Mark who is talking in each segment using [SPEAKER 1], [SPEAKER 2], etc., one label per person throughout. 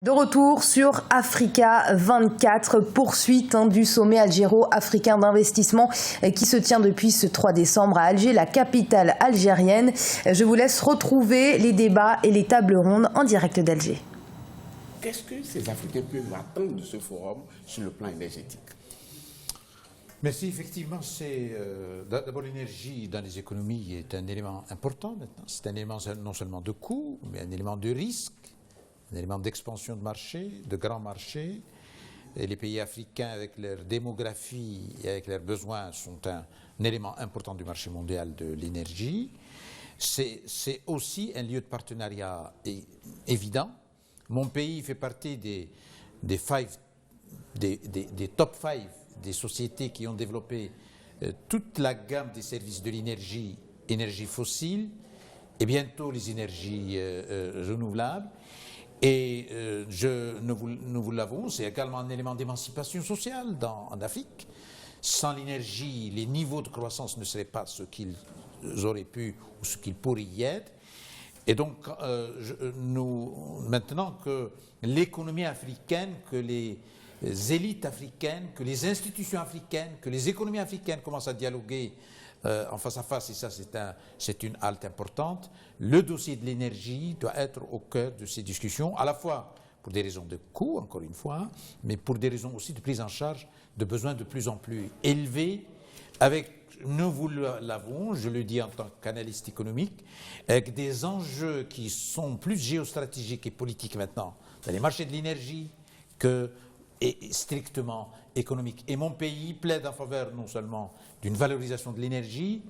[SPEAKER 1] De retour sur Africa 24, poursuite du sommet algéro-africain d'investissement qui se tient depuis ce 3 décembre à Alger, la capitale algérienne. Je vous laisse retrouver les débats et les tables rondes en direct d'Alger.
[SPEAKER 2] Qu'est-ce que ces Africains peuvent attendre de ce forum sur le plan énergétique?
[SPEAKER 3] Merci. Effectivement, d'abord l'énergie dans les économies est un élément important maintenant. C'est un élément non seulement de coût, mais un élément de risque, un élément d'expansion de marché, de grands marchés. Et les pays africains, avec leur démographie et avec leurs besoins, sont un élément important du marché mondial de l'énergie. C'est aussi un lieu de partenariat évident. Mon pays fait partie des top 5 des sociétés qui ont développé toute la gamme des services de l'énergie, énergie fossile, et bientôt les énergies renouvelables. Et nous vous l'avons, c'est également un élément d'émancipation sociale en Afrique. Sans l'énergie, les niveaux de croissance ne seraient pas ce qu'ils auraient pu ou ce qu'ils pourraient y être. Et donc, maintenant que l'économie africaine, que les élites africaines, que les institutions africaines, que les économies africaines commencent à dialoguer en face à face, et ça c'est une halte importante, le dossier de l'énergie doit être au cœur de ces discussions, à la fois pour des raisons de coût, encore une fois, mais pour des raisons aussi de prise en charge de besoins de plus en plus élevés, avec, nous vous l'avons, je le dis en tant qu'analyste économique, avec des enjeux qui sont plus géostratégiques et politiques maintenant dans les marchés de l'énergie que strictement économique. Et mon pays plaide en faveur non seulement d'une valorisation de l'énergie,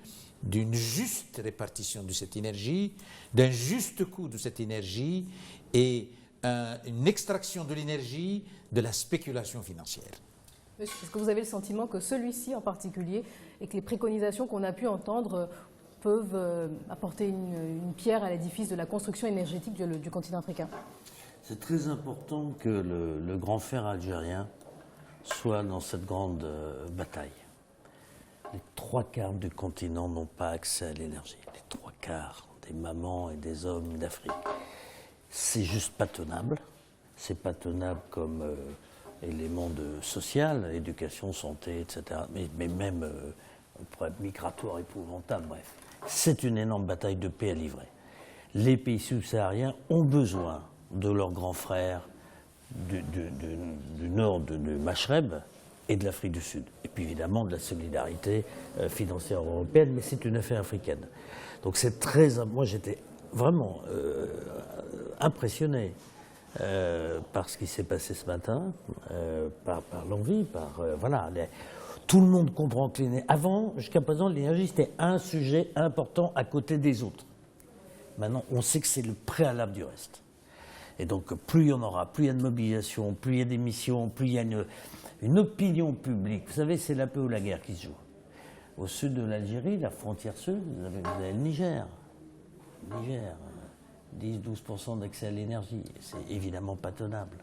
[SPEAKER 3] d'une juste répartition de cette énergie, d'un juste coût de cette énergie et une extraction de l'énergie de la spéculation financière.
[SPEAKER 4] Est-ce que vous avez le sentiment que celui-ci en particulier et que les préconisations qu'on a pu entendre peuvent apporter une pierre à l'édifice de la construction énergétique du continent africain?
[SPEAKER 5] C'est très important que le grand frère algérien soit dans cette grande bataille. Les 3/4 du continent n'ont pas accès à l'énergie. Les 3/4 des mamans et des hommes d'Afrique. C'est juste pas tenable. C'est pas tenable comme élément social, éducation, santé, etc. Mais même un problème migratoire épouvantable, bref. C'est une énorme bataille de paix à livrer. Les pays subsahariens ont besoin de leurs grands frères du nord du Maghreb et de l'Afrique du Sud. Et puis évidemment de la solidarité financière européenne, mais c'est une affaire africaine. Donc c'est très... Moi j'étais vraiment impressionné par ce qui s'est passé ce matin, par l'envie, voilà. Tout le monde comprend que l'énergie... Avant, jusqu'à présent, l'énergie c'était un sujet important à côté des autres. Maintenant, on sait que c'est le préalable du reste. Et donc, plus il y en aura, plus il y a de mobilisation, plus il y a d'émissions, plus il y a une opinion publique. Vous savez, c'est la paix ou la guerre qui se joue. Au sud de l'Algérie, la frontière sud, vous avez le Niger. 10-12% d'accès à l'énergie. C'est évidemment pas tenable.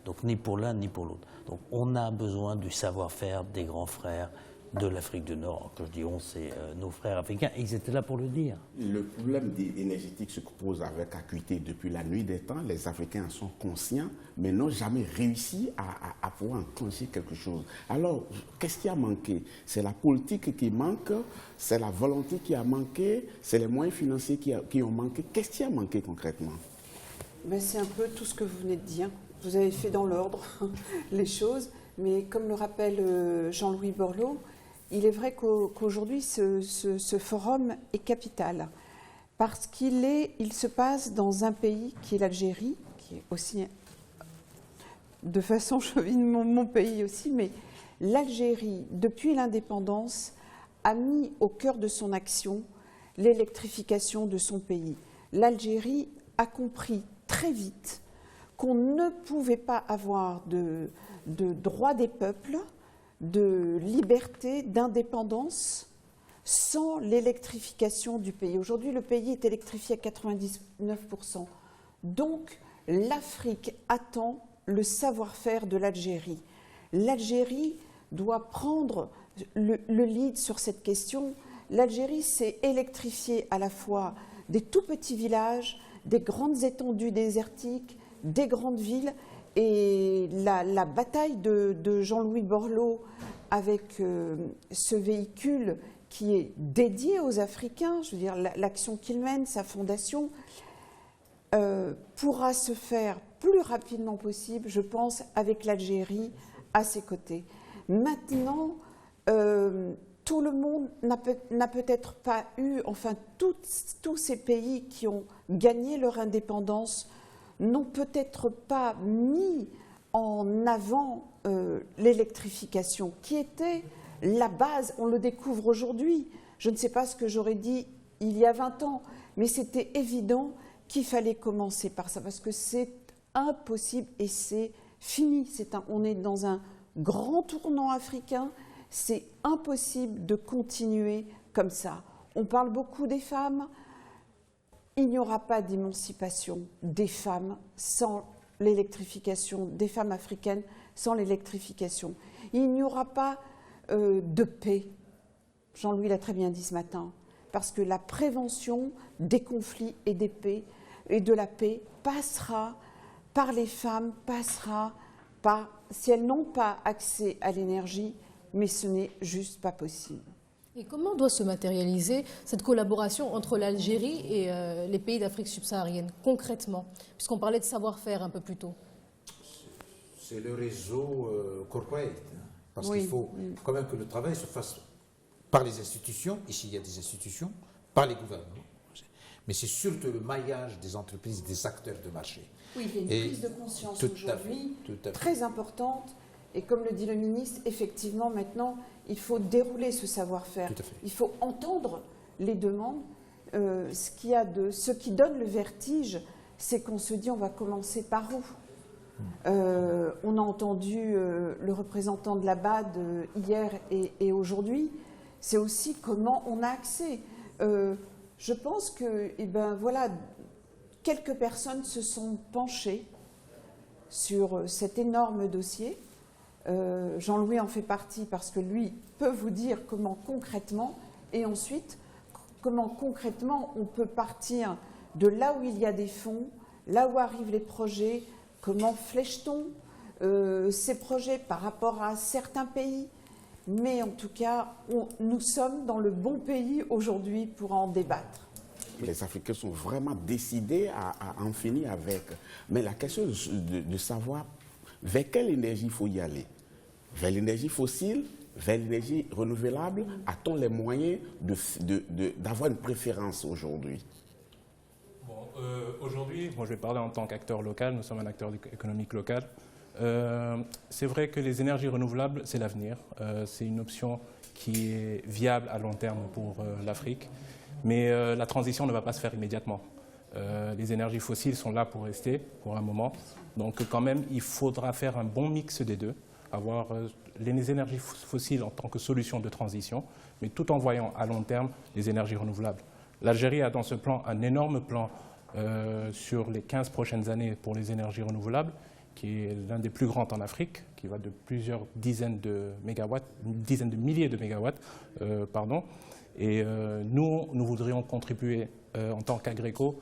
[SPEAKER 5] Donc, ni pour l'un, ni pour l'autre. Donc, on a besoin du savoir-faire des grands frères de l'Afrique du Nord. Quand je dis on, c'est nos frères africains, ils étaient là pour le dire.
[SPEAKER 2] Le problème énergétique se pose avec acuité depuis la nuit des temps. Les Africains en sont conscients, mais n'ont jamais réussi à pouvoir enclencher quelque chose. Alors, qu'est-ce qui a manqué? C'est la politique qui manque, c'est la volonté qui a manqué, c'est les moyens financiers qui ont manqué. Qu'est-ce qui a manqué concrètement?
[SPEAKER 6] C'est un peu tout ce que vous venez de dire. Vous avez fait dans l'ordre les choses, mais comme le rappelle Jean-Louis Borloo, il est vrai qu'aujourd'hui, ce forum est capital, parce il se passe dans un pays qui est l'Algérie, qui est aussi, de façon chauvine, mon pays aussi, mais l'Algérie, depuis l'indépendance, a mis au cœur de son action l'électrification de son pays. L'Algérie a compris très vite qu'on ne pouvait pas avoir de droit des peuples, de liberté, d'indépendance, sans l'électrification du pays. Aujourd'hui, le pays est électrifié à 99%. Donc, l'Afrique attend le savoir-faire de l'Algérie. L'Algérie doit prendre le lead sur cette question. L'Algérie s'est électrifiée à la fois des tout petits villages, des grandes étendues désertiques, des grandes villes. Et la bataille de Jean-Louis Borloo avec ce véhicule qui est dédié aux Africains, je veux dire, l'action qu'il mène, sa fondation, pourra se faire plus rapidement possible, je pense, avec l'Algérie à ses côtés. Maintenant, tout le monde n'a peut-être pas eu, enfin tous ces pays qui ont gagné leur indépendance n'ont peut-être pas mis en avant l'électrification, qui était la base. On le découvre aujourd'hui. Je ne sais pas ce que j'aurais dit il y a 20 ans, mais c'était évident qu'il fallait commencer par ça, parce que c'est impossible et c'est fini. On est dans un grand tournant africain, c'est impossible de continuer comme ça. On parle beaucoup des femmes. Il n'y aura pas d'émancipation des femmes sans l'électrification, des femmes africaines sans l'électrification. Il n'y aura pas de paix. Jean-Louis l'a très bien dit ce matin, parce que la prévention des conflits et des paix et de la paix passera par les femmes, passera par, si elles n'ont pas accès à l'énergie, mais ce n'est juste pas possible.
[SPEAKER 4] Et comment doit se matérialiser cette collaboration entre l'Algérie et les pays d'Afrique subsaharienne, concrètement, puisqu'on parlait de savoir-faire un peu plus tôt?
[SPEAKER 3] C'est le réseau corporate, parce
[SPEAKER 6] Oui,
[SPEAKER 3] qu'il faut quand même que le travail se fasse par les institutions, ici il y a des institutions, par les gouvernements, mais c'est surtout le maillage des entreprises, des acteurs de marché.
[SPEAKER 6] Oui, il y a une prise de conscience aujourd'hui très importante. Et comme le dit le ministre, effectivement, maintenant, il faut dérouler ce savoir-faire. Il faut entendre les demandes. Ce qui donne le vertige, c'est qu'on se dit on va commencer par où ? On a entendu le représentant de la BAD hier et aujourd'hui. C'est aussi comment on a accès. Je pense que, voilà, quelques personnes se sont penchées sur cet énorme dossier. Jean-Louis en fait partie parce que lui peut vous dire comment concrètement, et ensuite comment concrètement on peut partir de là où il y a des fonds, là où arrivent les projets, comment flèche-t-on ces projets par rapport à certains pays. Mais en tout cas, nous sommes dans le bon pays aujourd'hui pour en débattre.
[SPEAKER 2] Les Africains sont vraiment décidés à en finir avec. Mais la question de savoir vers quelle énergie il faut y aller. Vers l'énergie fossile, vers l'énergie renouvelable, a-t-on les moyens d'avoir une préférence aujourd'hui?
[SPEAKER 7] Aujourd'hui, moi je vais parler en tant qu'acteur local, nous sommes un acteur économique local. C'est vrai que les énergies renouvelables, c'est l'avenir. C'est une option qui est viable à long terme pour l'Afrique. Mais la transition ne va pas se faire immédiatement. Les énergies fossiles sont là pour rester pour un moment. Donc quand même, il faudra faire un bon mix des deux, avoir les énergies fossiles en tant que solution de transition, mais tout en voyant à long terme les énergies renouvelables. L'Algérie a dans ce plan un énorme plan sur les 15 prochaines années pour les énergies renouvelables, qui est l'un des plus grands en Afrique, qui va de plusieurs dizaines de mégawatts, dizaines de milliers de mégawatts, Et nous voudrions contribuer en tant qu'Agreco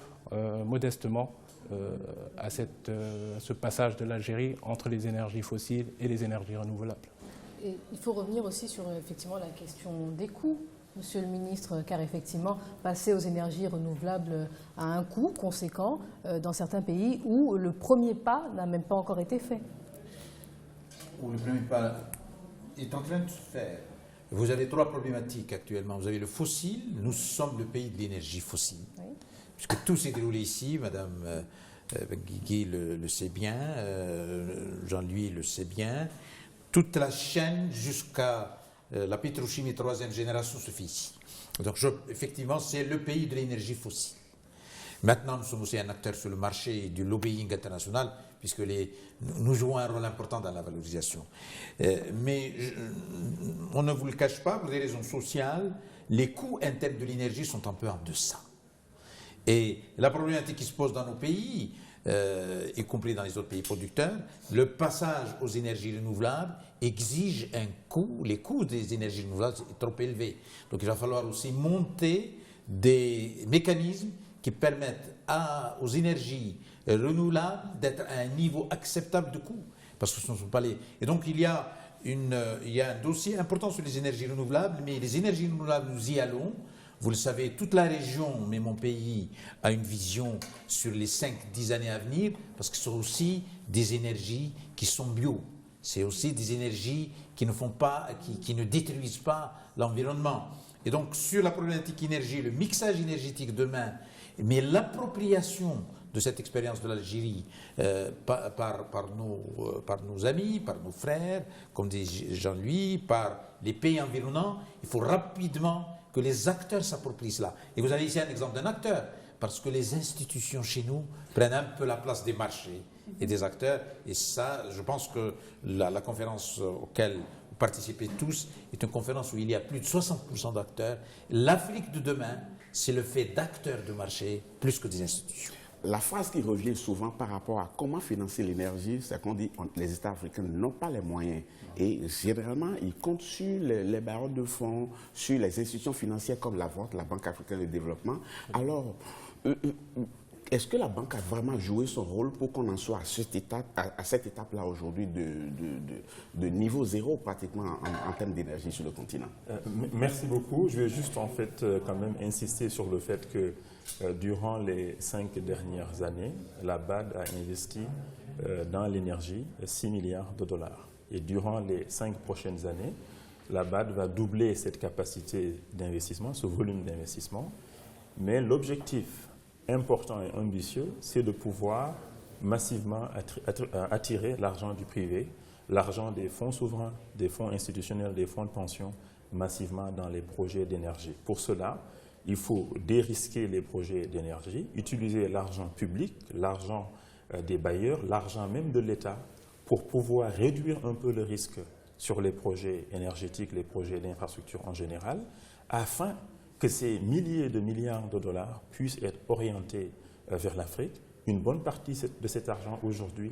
[SPEAKER 7] modestement à ce passage de l'Algérie entre les énergies fossiles et les énergies renouvelables.
[SPEAKER 4] Et il faut revenir aussi sur effectivement la question des coûts, Monsieur le ministre, car effectivement, passer aux énergies renouvelables a un coût conséquent dans certains pays où le premier pas n'a même pas encore été fait.
[SPEAKER 3] Où le premier pas est en train de se faire. Vous avez trois problématiques actuellement. Vous avez le fossile. Nous sommes le pays de l'énergie fossile. Oui. Puisque tout s'est déroulé ici, Madame Guigui le sait bien, Jean-Louis le sait bien. Toute la chaîne jusqu'à la pétrochimie troisième génération se fait ici. Donc effectivement, c'est le pays de l'énergie fossile. Maintenant, nous sommes aussi un acteur sur le marché du lobbying international, puisque nous jouons un rôle important dans la valorisation. Mais on ne vous le cache pas, pour des raisons sociales, les coûts internes de l'énergie sont un peu en deçà. Et la problématique qui se pose dans nos pays, y compris dans les autres pays producteurs, le passage aux énergies renouvelables exige un coût. Les coûts des énergies renouvelables sont trop élevés. Donc il va falloir aussi monter des mécanismes qui permettent aux énergies renouvelables d'être à un niveau acceptable de coût. Parce que ce ne sont pas les... Et donc il y a un dossier important sur les énergies renouvelables, mais les énergies renouvelables, nous y allons. Vous le savez, toute la région, mais mon pays, a une vision sur les 5-10 années à venir, parce que ce sont aussi des énergies qui sont bio. C'est aussi des énergies qui ne font pas, qui ne détruisent pas l'environnement. Et donc, sur la problématique énergie, le mixage énergétique demain, mais l'appropriation de cette expérience de l'Algérie par nos amis, par nos frères, comme dit Jean-Louis, par les pays environnants, il faut rapidement que les acteurs s'approprient cela. Et vous avez ici un exemple d'un acteur, parce que les institutions chez nous prennent un peu la place des marchés et des acteurs. Et ça, je pense que la conférence auquel vous participez tous est une conférence où il y a plus de 60% d'acteurs. L'Afrique de demain, c'est le fait d'acteurs de marché plus que des institutions.
[SPEAKER 2] La phrase qui revient souvent par rapport à comment financer l'énergie, c'est qu'on dit que les États africains n'ont pas les moyens. Et généralement, ils comptent sur les bailleurs de fonds, sur les institutions financières comme la vôtre, la Banque africaine de développement. Alors, est-ce que la Banque a vraiment joué son rôle pour qu'on en soit à cette étape-là aujourd'hui de niveau zéro pratiquement en termes d'énergie sur le continent?
[SPEAKER 8] Merci beaucoup. Je vais juste en fait quand même insister sur le fait que durant les 5 dernières années, la BAD a investi dans l'énergie 6 milliards de dollars. Et durant les 5 prochaines années, la BAD va doubler cette capacité d'investissement, ce volume d'investissement. Mais l'objectif important et ambitieux, c'est de pouvoir massivement attirer l'argent du privé, l'argent des fonds souverains, des fonds institutionnels, des fonds de pension, massivement dans les projets d'énergie. Pour cela, il faut dérisquer les projets d'énergie, utiliser l'argent public, l'argent des bailleurs, l'argent même de l'État, pour pouvoir réduire un peu le risque sur les projets énergétiques, les projets d'infrastructure en général, afin que ces milliers de milliards de dollars puissent être orientés vers l'Afrique. Une bonne partie de cet argent aujourd'hui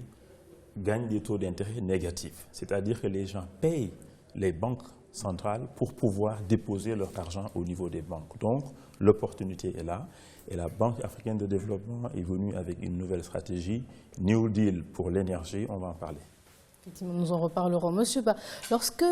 [SPEAKER 8] gagne des taux d'intérêt négatifs, c'est-à-dire que les gens payent les banques centrales pour pouvoir déposer leur argent au niveau des banques. Donc, l'opportunité est là et la Banque africaine de développement est venue avec une nouvelle stratégie, New Deal pour l'énergie, on va en parler.
[SPEAKER 4] Effectivement, nous en reparlerons. Monsieur Ba, lorsque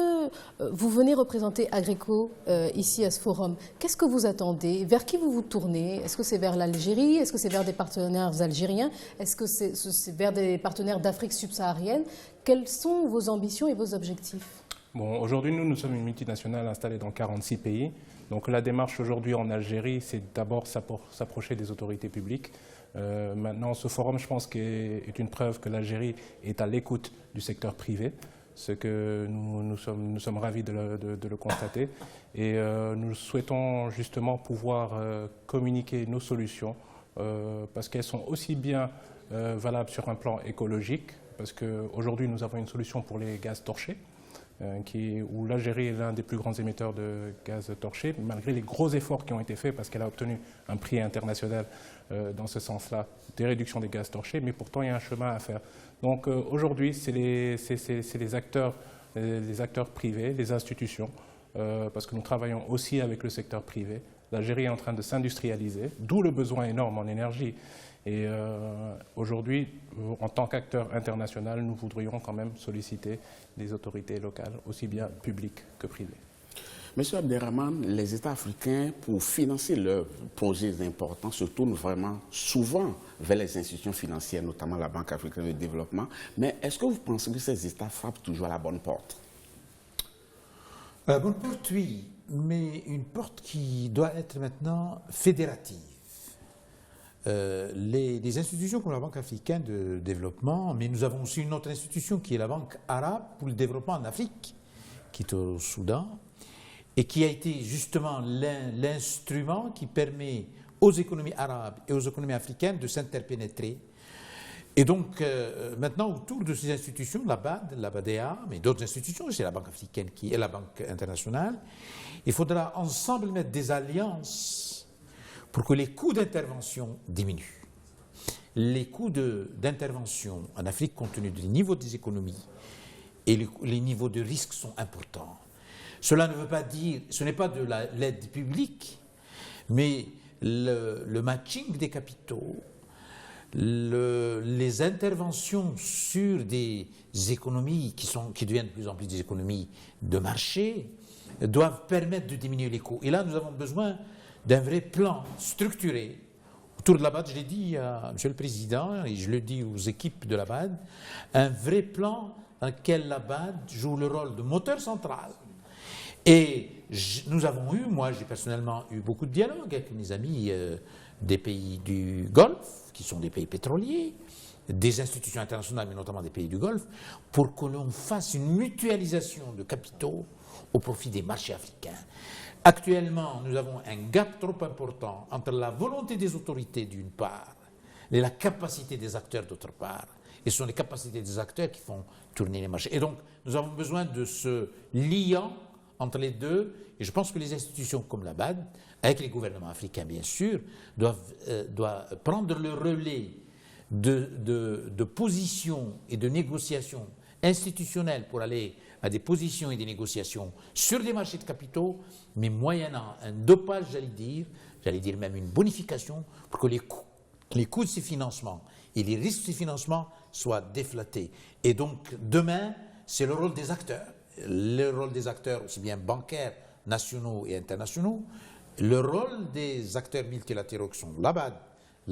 [SPEAKER 4] vous venez représenter Agreco ici à ce forum, qu'est-ce que vous attendez? Vers qui vous vous tournez? Est-ce que c'est vers l'Algérie? Est-ce que c'est vers des partenaires algériens? Est-ce que c'est vers des partenaires d'Afrique subsaharienne? Quelles sont vos ambitions et vos objectifs?
[SPEAKER 7] Bon, aujourd'hui, nous sommes une multinationale installée dans 46 pays. Donc la démarche aujourd'hui en Algérie, c'est d'abord s'approcher des autorités publiques. Maintenant, ce forum, je pense, est une preuve que l'Algérie est à l'écoute du secteur privé, ce que nous sommes ravis de le constater. Et nous souhaitons justement pouvoir communiquer nos solutions parce qu'elles sont aussi bien valables sur un plan écologique, parce qu'aujourd'hui, nous avons une solution pour les gaz torchés, où l'Algérie est l'un des plus grands émetteurs de gaz torché, malgré les gros efforts qui ont été faits, parce qu'elle a obtenu un prix international dans ce sens-là, des réductions des gaz torchés, mais pourtant il y a un chemin à faire. Donc aujourd'hui, c'est les acteurs privés, les institutions, parce que nous travaillons aussi avec le secteur privé. L'Algérie est en train de s'industrialiser, d'où le besoin énorme en énergie. Et aujourd'hui, en tant qu'acteur international, nous voudrions quand même solliciter les autorités locales, aussi bien publiques que privées.
[SPEAKER 2] Monsieur Abderrahmane, les États africains, pour financer leurs projets importants, se tournent vraiment souvent vers les institutions financières, notamment la Banque africaine de développement. Mais est-ce que vous pensez que ces États frappent toujours à la bonne porte?
[SPEAKER 3] À la bonne porte, oui, mais une porte qui doit être maintenant fédérative. Les institutions comme la Banque africaine de développement, mais nous avons aussi une autre institution qui est la Banque arabe pour le développement en Afrique, qui est au Soudan, et qui a été justement l'instrument qui permet aux économies arabes et aux économies africaines de s'interpénétrer. Et donc, maintenant, autour de ces institutions, la BAD, la BADEA, mais d'autres institutions, c'est la Banque africaine qui est la Banque internationale, il faudra ensemble mettre des alliances pour que les coûts d'intervention diminuent. Les coûts d'intervention en Afrique, compte tenu du niveau des économies et les niveaux de risque sont importants. Cela ne veut pas dire, ce n'est pas de l'aide publique, mais le matching des capitaux, les interventions sur des économies qui deviennent de plus en plus des économies de marché doivent permettre de diminuer les coûts. Et là, nous avons besoin d'un vrai plan structuré. Autour de la BAD, je l'ai dit à M. le Président et je le dis aux équipes de la BAD, un vrai plan dans lequel la BAD joue le rôle de moteur central. Et nous avons eu, moi j'ai personnellement eu beaucoup de dialogues avec mes amis des pays du Golfe, qui sont des pays pétroliers, des institutions internationales, mais notamment des pays du Golfe, pour que l'on fasse une mutualisation de capitaux au profit des marchés africains. Actuellement, nous avons un gap trop important entre la volonté des autorités d'une part et la capacité des acteurs d'autre part. Et ce sont les capacités des acteurs qui font tourner les marchés. Et donc, nous avons besoin de ce liant entre les deux. Et je pense que les institutions comme la BAD, avec les gouvernements africains bien sûr, doivent prendre le relais de positions et de négociations institutionnelles pour aller à des positions et des négociations sur les marchés de capitaux, mais moyennant un dopage, j'allais dire même une bonification, pour que les coûts de ces financements et les risques de ces financements soient déflatés. Et donc, demain, c'est le rôle des acteurs. Le rôle des acteurs, aussi bien bancaires, nationaux et internationaux, le rôle des acteurs multilatéraux qui sont la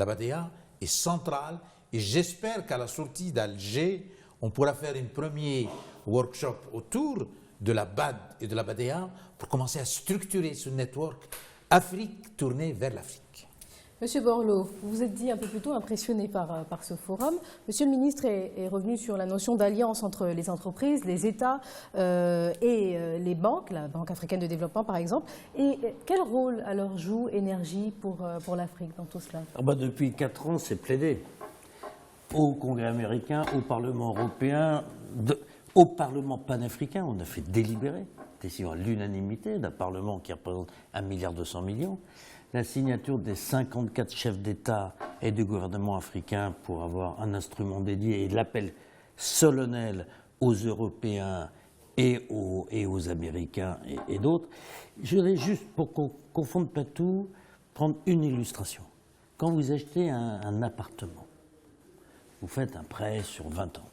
[SPEAKER 3] BADEA est central. Et j'espère qu'à la sortie d'Alger, on pourra faire un premier workshop autour de la BAD et de la BADEA pour commencer à structurer ce network Afrique tourné vers l'Afrique.
[SPEAKER 4] Monsieur Borloo, vous vous êtes dit un peu plus tôt impressionné par ce forum. Monsieur le ministre est revenu sur la notion d'alliance entre les entreprises, les États et les banques, la Banque africaine de développement par exemple. Et quel rôle alors joue Énergie pour l'Afrique dans tout cela?
[SPEAKER 5] Depuis 4 ans, c'est plaidé. Au Congrès américain, au Parlement européen, au Parlement panafricain, on a fait délibérer, décision à l'unanimité d'un Parlement qui représente 1,2 milliard. La signature des 54 chefs d'État et de gouvernement africains pour avoir un instrument dédié et l'appel solennel aux Européens et aux Américains et d'autres. Je voudrais juste, pour qu'on ne confonde pas tout, prendre une illustration. Quand vous achetez un appartement, vous faites un prêt sur 20 ans.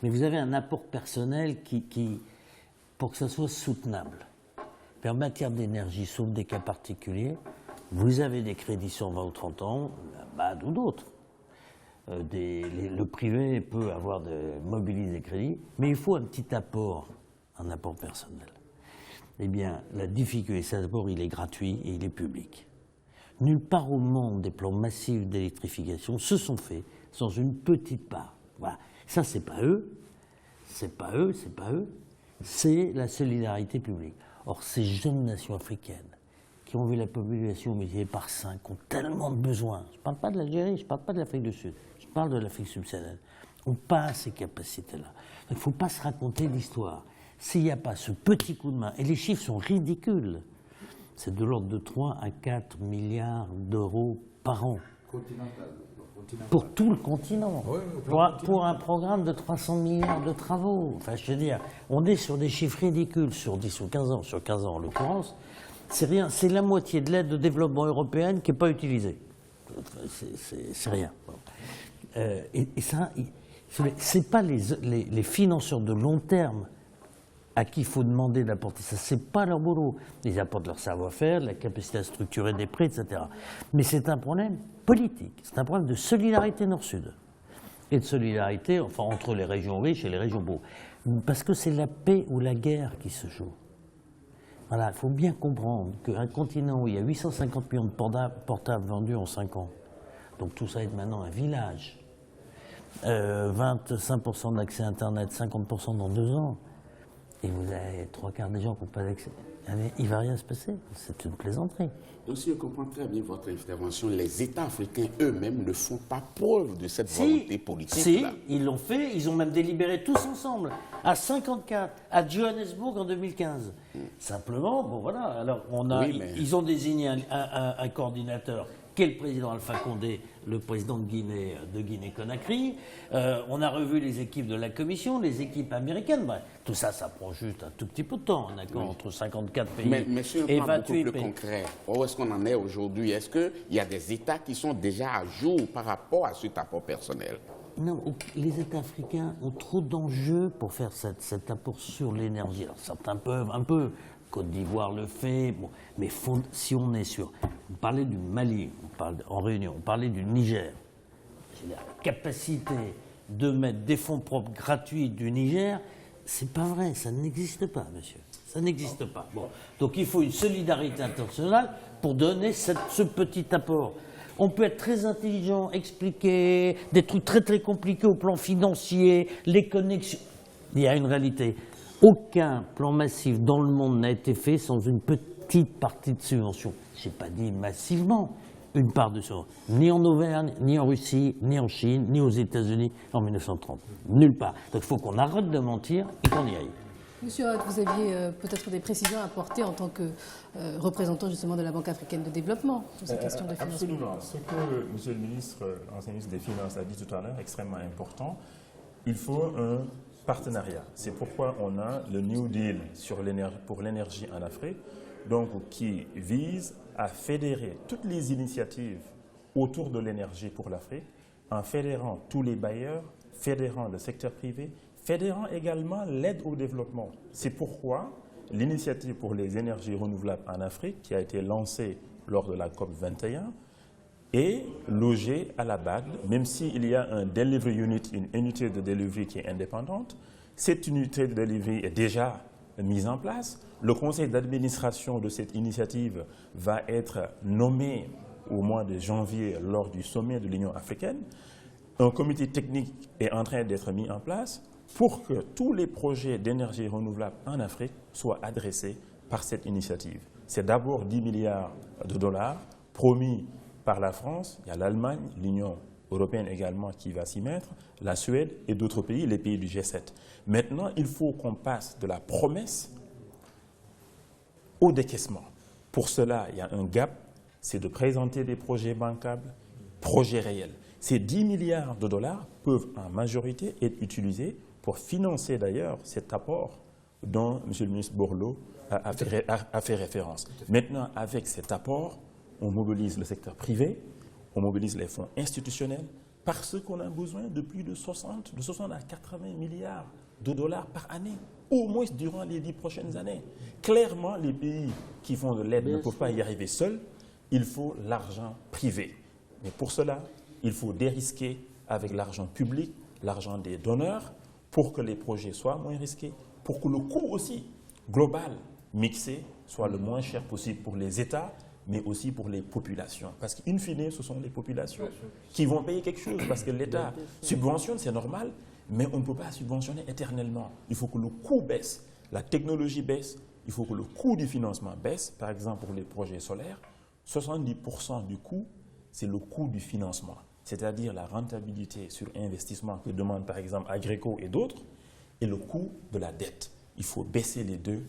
[SPEAKER 5] Mais vous avez un apport personnel qui pour que ça soit soutenable. En matière d'énergie, sauf des cas particuliers, vous avez des crédits sur 20 ou 30 ans, la BAD ou d'autres. Le privé peut mobiliser des crédits, mais il faut un petit apport, un apport personnel. Eh bien, la difficulté, cet apport, il est gratuit et il est public. Nulle part au monde, des plans massifs d'électrification se sont faits sans une petite part. Voilà. Ça, c'est pas eux, c'est la solidarité publique. Or, ces jeunes nations africaines qui ont vu la population multipliée par 5 ont tellement de besoins. Je ne parle pas de l'Algérie, je ne parle pas de l'Afrique du Sud, je parle de l'Afrique subsaharienne. On n'a pas ces capacités-là. Il ne faut pas se raconter l'histoire. S'il n'y a pas ce petit coup de main, et les chiffres sont ridicules, c'est de l'ordre de 3 à 4 milliards d'euros par an. Pour tout le continent. Oui, pour un programme de 300 milliards de travaux. Enfin, je veux dire, on est sur des chiffres ridicules sur 10 ou 15 ans, sur 15 ans en l'occurrence. C'est rien, c'est la moitié de l'aide de développement européenne qui n'est pas utilisée. C'est rien. Et ça, c'est pas les financeurs de long terme à qui il faut demander d'apporter ça. C'est pas leur boulot. Ils apportent leur savoir-faire, la capacité à structurer des prix, etc. Mais c'est un problème politique. C'est un problème de solidarité Nord-Sud. Et de solidarité, enfin, entre les régions riches et les régions pauvres. Parce que c'est la paix ou la guerre qui se joue. Voilà, il faut bien comprendre qu'un continent où il y a 850 millions de portables vendus en 5 ans, donc tout ça est maintenant un village, 25% d'accès à Internet, 50% dans 2 ans, et vous avez 3/4 des gens qui n'ont pas d'accès. Il ne va rien se passer, c'est une plaisanterie.
[SPEAKER 2] Donc si je comprends très bien votre intervention, les États africains eux-mêmes ne font pas preuve de cette volonté politique-là.
[SPEAKER 5] Si, ils l'ont fait, ils ont même délibéré tous ensemble, à 54, à Johannesburg en 2015. Simplement, bon voilà, alors ils ont désigné un coordinateur, qui est le président Alpha Condé, le président de Guinée-Conakry. On a revu les équipes de la Commission, les équipes américaines. Bref, tout ça, ça prend juste un tout petit peu de temps, d'accord, entre 54 pays
[SPEAKER 2] mais sur un
[SPEAKER 5] et
[SPEAKER 2] plan
[SPEAKER 5] 28
[SPEAKER 2] beaucoup plus
[SPEAKER 5] pays.
[SPEAKER 2] concret, où est-ce qu'on en est aujourd'hui? Est-ce qu'il y a des États qui sont déjà à jour par rapport à cet apport personnel?
[SPEAKER 5] Non, les États africains ont trop d'enjeux pour faire cet apport sur l'énergie. Alors certains peuvent un peu, Côte d'Ivoire le fait, bon, mais si on est sur... On parlait du Mali, en Réunion, on parlait du Niger. La capacité de mettre des fonds propres gratuits du Niger, c'est pas vrai, ça n'existe pas, monsieur. Ça n'existe pas. Bon. Donc il faut une solidarité internationale pour donner ce petit apport. On peut être très intelligent, expliquer des trucs très très compliqués au plan financier, les connexions. Il y a une réalité. Aucun plan massif dans le monde n'a été fait sans une petite partie de subvention. Je n'ai pas dit massivement une part de subvention. Ni en Auvergne, ni en Russie, ni en Chine, ni aux États-Unis en 1930. Nulle part. Donc il faut qu'on arrête de mentir et qu'on y aille.
[SPEAKER 4] Monsieur Hott, vous aviez peut-être des précisions à apporter en tant que représentant justement de la Banque africaine de développement sur ces questions de financement.
[SPEAKER 8] Absolument. Ce que Monsieur le ministre, l'ancien ministre des Finances, a dit tout à l'heure, extrêmement important. Il faut un partenariat. C'est pourquoi on a le New Deal pour l'énergie en Afrique, donc qui vise à fédérer toutes les initiatives autour de l'énergie pour l'Afrique, en fédérant tous les bailleurs, fédérant le secteur privé, fédérant également l'aide au développement. C'est pourquoi l'initiative pour les énergies renouvelables en Afrique, qui a été lancée lors de la COP 21, est logée à la BAD, même s'il y a un delivery unit, une unité de delivery qui est indépendante. Cette unité de delivery est déjà mise en place. Le conseil d'administration de cette initiative va être nommé au mois de janvier lors du sommet de l'Union africaine. Un comité technique est en train d'être mis en place pour que tous les projets d'énergie renouvelable en Afrique soient adressés par cette initiative. C'est d'abord 10 milliards de dollars promis par la France, il y a l'Allemagne, l'Union européenne également qui va s'y mettre, la Suède et d'autres pays, les pays du G7. Maintenant, il faut qu'on passe de la promesse au décaissement. Pour cela, il y a un gap, c'est de présenter des projets bancables, projets réels. Ces 10 milliards de dollars peuvent en majorité être utilisés pour financer d'ailleurs cet apport dont M. le ministre Borloo a fait référence. Maintenant, avec cet apport, on mobilise le secteur privé, on mobilise les fonds institutionnels, parce qu'on a besoin de plus de 60 à 80 milliards de dollars par année, au moins durant les 10 prochaines années. Clairement, les pays qui font de l'aide ne peuvent pas y arriver seuls, il faut l'argent privé. Mais pour cela, il faut dérisquer avec l'argent public, l'argent des donneurs, pour que les projets soient moins risqués, pour que le coût aussi global, mixé, soit le moins cher possible pour les États, mais aussi pour les populations. Parce qu'in fine, ce sont les populations qui vont payer quelque chose, parce que l'État subventionne, c'est normal, mais on ne peut pas subventionner éternellement. Il faut que le coût baisse, la technologie baisse, il faut que le coût du financement baisse. Par exemple, pour les projets solaires, 70% du coût, c'est le coût du financement, c'est-à-dire la rentabilité sur investissement que demandent par exemple Agreco et d'autres, et le coût de la dette. Il faut baisser les deux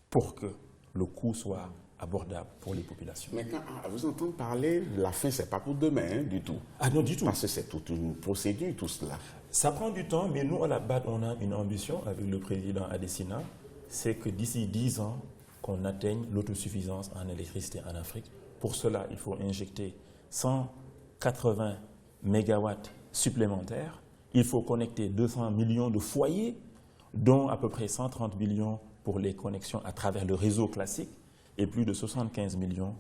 [SPEAKER 8] pour que le coût soit abordable pour les populations.
[SPEAKER 2] Maintenant, à vous entendre parler, la fin, ce n'est pas pour demain, hein, du tout.
[SPEAKER 8] Ah non, du tout.
[SPEAKER 2] Parce que c'est toute une procédure, tout cela.
[SPEAKER 8] Ça prend du temps, mais nous, à la BAD, on a une ambition avec le président Adesina, c'est que d'ici 10 ans, qu'on atteigne l'autosuffisance en électricité en Afrique. Pour cela, il faut injecter 180 mégawatts supplémentaires. Il faut connecter 200 millions de foyers, dont à peu près 130 millions pour les connexions à travers le réseau classique et plus de 75 millions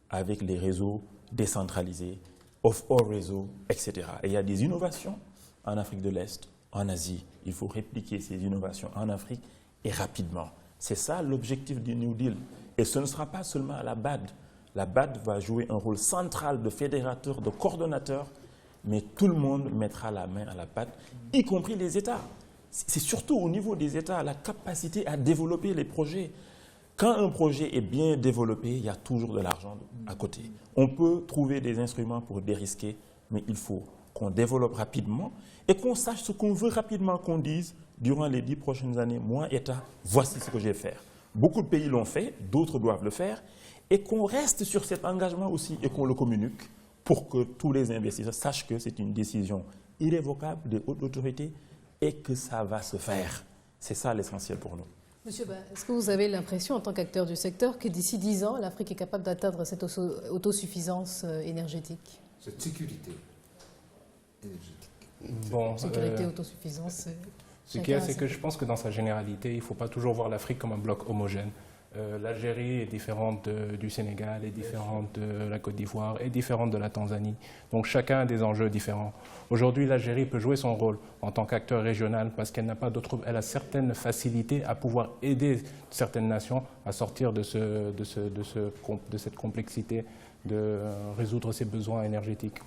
[SPEAKER 8] avec les réseaux décentralisés, off-all réseaux, etc. Et il y a des innovations en Afrique de l'Est, en Asie. Il faut répliquer ces innovations en Afrique et rapidement. C'est ça l'objectif du New Deal. Et ce ne sera pas seulement à la BAD. La BAD va jouer un rôle central de fédérateur, de coordonnateur, mais tout le monde mettra la main à la pâte, y compris les États. C'est surtout au niveau des États, la capacité à développer les projets. Quand un projet est bien développé, il y a toujours de l'argent à côté. On peut trouver des instruments pour dérisquer, mais il faut qu'on développe rapidement et qu'on sache ce qu'on veut rapidement, qu'on dise durant les 10 prochaines années, moi, État, voici ce que je vais faire. Beaucoup de pays l'ont fait, d'autres doivent le faire, et qu'on reste sur cet engagement aussi et qu'on le communique pour que tous les investisseurs sachent que c'est une décision irrévocable de haute autorité et que ça va se faire. C'est ça l'essentiel pour nous.
[SPEAKER 4] Monsieur Ba, est-ce que vous avez l'impression, en tant qu'acteur du secteur, que d'ici 10 ans, l'Afrique est capable d'atteindre cette autosuffisance énergétique?
[SPEAKER 3] Cette sécurité énergétique.
[SPEAKER 7] Bon,
[SPEAKER 4] Sécurité, autosuffisance.
[SPEAKER 7] ce qu'il y a, c'est que je pense que dans sa généralité, il ne faut pas toujours voir l'Afrique comme un bloc homogène. L'Algérie est différente du Sénégal, est différente de la Côte d'Ivoire, est différente de la Tanzanie. Donc chacun a des enjeux différents. Aujourd'hui, l'Algérie peut jouer son rôle en tant qu'acteur régional parce qu'elle n'a pas d'autre, elle a certaines facilités à pouvoir aider certaines nations à sortir de cette complexité, de résoudre ses besoins énergétiques.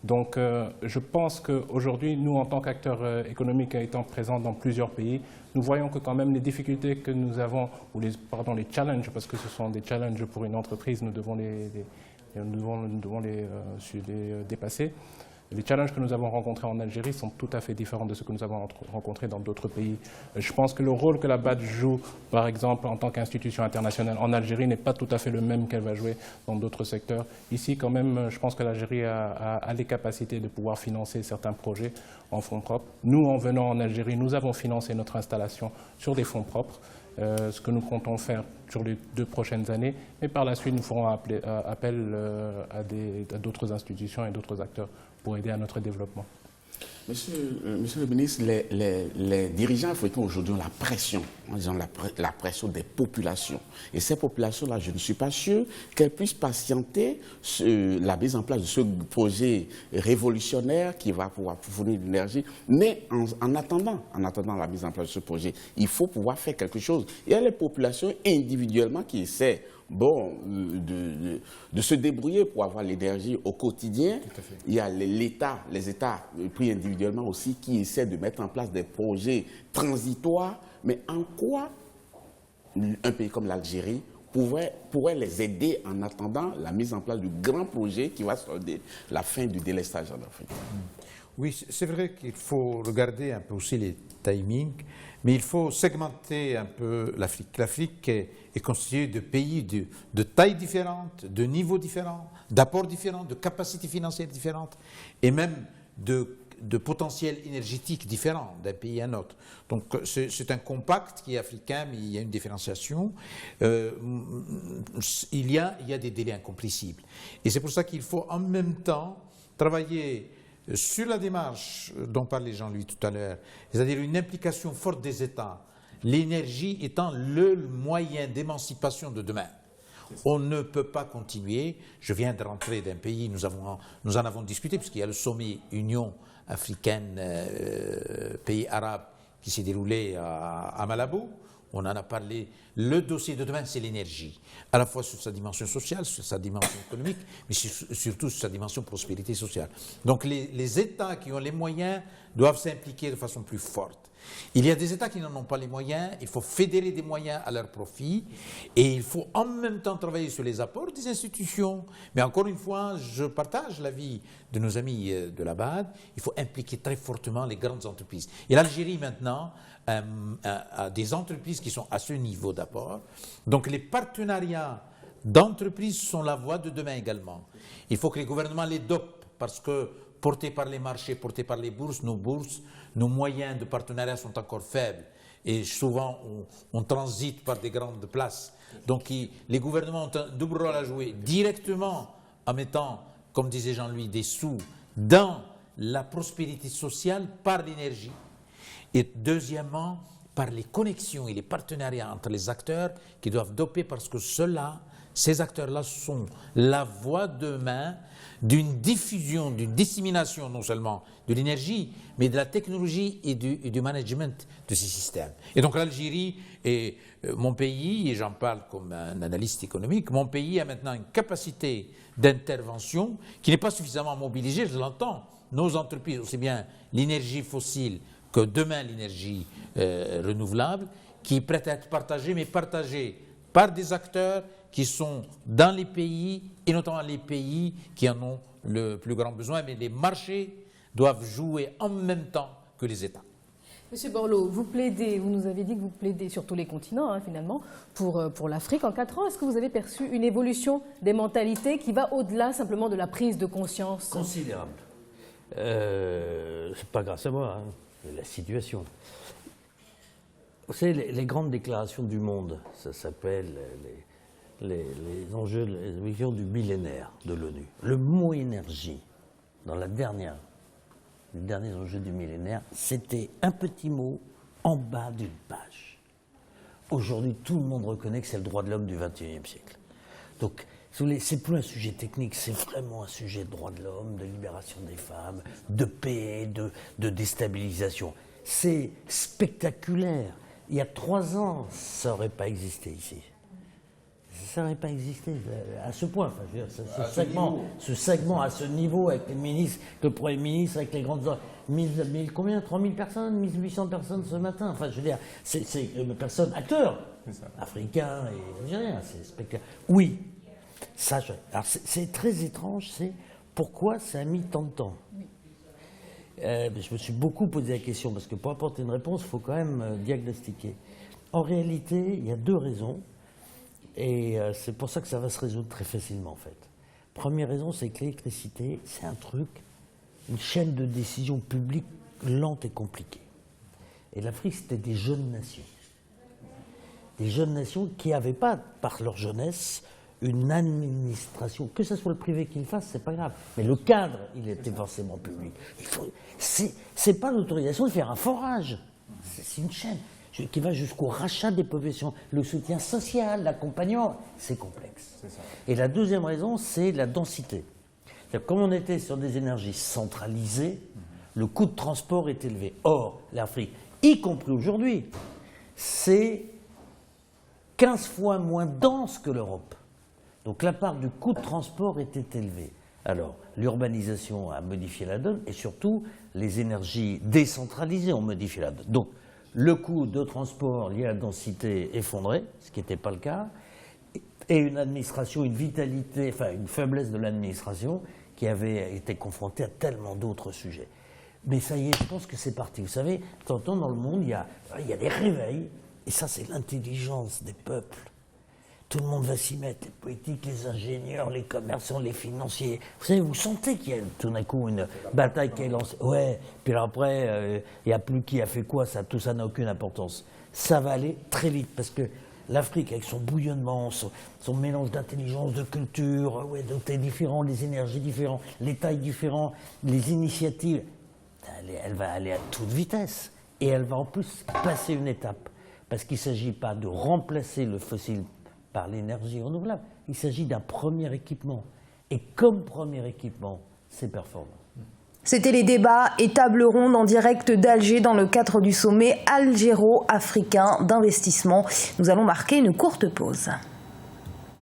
[SPEAKER 7] Donc je pense qu'aujourd'hui, nous, en tant qu'acteurs économiques étant présents dans plusieurs pays, nous voyons que quand même les difficultés que nous avons, ou les challenges, parce que ce sont des challenges pour une entreprise, nous devons les dépasser. Les challenges que nous avons rencontrés en Algérie sont tout à fait différents de ceux que nous avons rencontrés dans d'autres pays. Je pense que le rôle que la BAD joue, par exemple, en tant qu'institution internationale en Algérie n'est pas tout à fait le même qu'elle va jouer dans d'autres secteurs. Ici, quand même, je pense que l'Algérie a les capacités de pouvoir financer certains projets en fonds propres. Nous, en venant en Algérie, nous avons financé notre installation sur des fonds propres. Ce que nous comptons faire sur les 2 prochaines années. Mais par la suite, nous ferons appel à d'autres institutions et d'autres acteurs pour aider à notre développement.
[SPEAKER 2] Monsieur le ministre, les dirigeants africains aujourd'hui ont la pression, ils ont la pression des populations. Et ces populations-là, je ne suis pas sûr qu'elles puissent patienter la mise en place de ce projet révolutionnaire qui va pouvoir fournir de l'énergie. Mais en attendant la mise en place de ce projet, il faut pouvoir faire quelque chose. Il y a les populations individuellement qui essaient de se débrouiller pour avoir l'énergie au quotidien. Il y a les États pris individuellement aussi qui essaient de mettre en place des projets transitoires. Mais en quoi un pays comme l'Algérie pourrait les aider en attendant la mise en place du grand projet qui va solder la fin du délestage en Afrique?
[SPEAKER 3] Oui, c'est vrai qu'il faut regarder un peu aussi les timings, mais il faut segmenter un peu l'Afrique. L'Afrique est constituée de pays de tailles différentes, de niveaux différents, d'apports différents, de capacités financières différentes et même de potentiel énergétique différent d'un pays à un autre. Donc c'est un compact qui est africain, mais il y a une différenciation. Il y a des délais incompressibles. Et c'est pour ça qu'il faut en même temps travailler sur la démarche dont parlait Jean-Louis tout à l'heure, c'est-à-dire une implication forte des États, l'énergie étant le moyen d'émancipation de demain. On ne peut pas continuer. Je viens de rentrer d'un pays, nous en avons discuté, puisqu'il y a le sommet Union africaine, pays arabe, qui s'est déroulé à Malabo. On en a parlé. Le dossier de demain, c'est l'énergie, à la fois sur sa dimension sociale, sur sa dimension économique, mais surtout sur sa dimension prospérité sociale. Donc les États qui ont les moyens doivent s'impliquer de façon plus forte. Il y a des États qui n'en ont pas les moyens, il faut fédérer des moyens à leur profit et il faut en même temps travailler sur les apports des institutions. Mais encore une fois, je partage l'avis de nos amis de la BAD, il faut impliquer très fortement les grandes entreprises. Et l'Algérie maintenant a des entreprises qui sont à ce niveau d'apport. Donc les partenariats d'entreprises sont la voie de demain également. Il faut que les gouvernements les dopent parce que portés par les marchés, portés par les bourses, nos moyens de partenariat sont encore faibles et souvent on transite par des grandes places. Donc les gouvernements ont un double rôle à jouer, directement en mettant, comme disait Jean-Louis, des sous dans la prospérité sociale par l'énergie et deuxièmement par les connexions et les partenariats entre les acteurs qui doivent doper parce que ces acteurs-là sont la voie demain d'une diffusion, d'une dissémination non seulement de l'énergie, mais de la technologie et du management de ces systèmes. Et donc l'Algérie est mon pays, et j'en parle comme un analyste économique, mon pays a maintenant une capacité d'intervention qui n'est pas suffisamment mobilisée, je l'entends. Nos entreprises, aussi bien l'énergie fossile que demain l'énergie renouvelable, qui est prête à être partagée, mais partagée par des acteurs qui sont dans les pays, et notamment les pays qui en ont le plus grand besoin, mais les marchés doivent jouer en même temps que les États.
[SPEAKER 4] Monsieur Borloo, vous nous avez dit que vous plaidez sur tous les continents, finalement, pour l'Afrique. En 4 ans, est-ce que vous avez perçu une évolution des mentalités qui va au-delà simplement de la prise de conscience?
[SPEAKER 5] Considérable. C'est pas grâce à moi, c'est la situation. Vous savez, les grandes déclarations du monde, ça s'appelle les enjeux, les visions du millénaire de l'ONU. Le mot énergie, dans les derniers enjeux du millénaire, c'était un petit mot en bas d'une page. Aujourd'hui, tout le monde reconnaît que c'est le droit de l'homme du XXIe siècle. Donc, c'est plus un sujet technique, c'est vraiment un sujet de droit de l'homme, de libération des femmes, de paix, de déstabilisation. C'est spectaculaire. Il y a 3 ans, ça n'aurait pas existé ici. Ça n'aurait pas existé à ce point. Enfin, je veux dire, ce segment à ce niveau, avec les ministres, le Premier ministre, avec les grandes... combien 3000 personnes, 1800 personnes ce matin. Enfin, je veux dire, c'est personnes, acteurs, africains et algériens. C'est spectaculaire. Oui. Alors c'est très étrange, c'est pourquoi ça a mis tant de temps. Je me suis beaucoup posé la question, parce que pour apporter une réponse, il faut quand même diagnostiquer. En réalité, il y a 2 raisons, et c'est pour ça que ça va se résoudre très facilement en fait. Première raison, c'est que l'électricité, c'est un truc, une chaîne de décision publique lente et compliquée. Et l'Afrique, c'était des jeunes nations. Des jeunes nations qui n'avaient pas, par leur jeunesse, une administration, que ce soit le privé qui le fasse, c'est pas grave. Mais le cadre, il était forcément public. C'est pas l'autorisation de faire un forage. C'est une chaîne qui va jusqu'au rachat des populations, le soutien social, l'accompagnement. C'est complexe. Et la deuxième raison, c'est la densité. Comme on était sur des énergies centralisées, le coût de transport est élevé. Or, l'Afrique, y compris aujourd'hui, c'est 15 fois moins dense que l'Europe. Donc la part du coût de transport était élevée. Alors, l'urbanisation a modifié la donne et surtout, les énergies décentralisées ont modifié la donne. Donc, le coût de transport lié à la densité effondré, ce qui n'était pas le cas, et une administration, une vitalité, enfin une faiblesse de l'administration qui avait été confrontée à tellement d'autres sujets. Mais ça y est, je pense que c'est parti. Vous savez, de temps en temps dans le monde, il y a des réveils, et ça c'est l'intelligence des peuples. Tout le monde va s'y mettre, les politiques, les ingénieurs, les commerçants, les financiers. Vous savez, vous sentez qu'il y a tout d'un coup une bataille qui est lancée. Ouais, puis après, il n'y a plus qui a fait quoi, tout ça n'a aucune importance. Ça va aller très vite, parce que l'Afrique, avec son bouillonnement, son mélange d'intelligence, de culture, de thé différents, les énergies différentes, les tailles différentes, les initiatives, elle va aller à toute vitesse. Et elle va en plus passer une étape. Parce qu'il ne s'agit pas de remplacer le fossile par l'énergie renouvelable. Il s'agit d'un premier équipement. Et comme premier équipement, c'est performant.
[SPEAKER 1] C'était les débats et tables rondes en direct d'Alger dans le cadre du sommet algéro-africain d'investissement. Nous allons marquer une courte pause.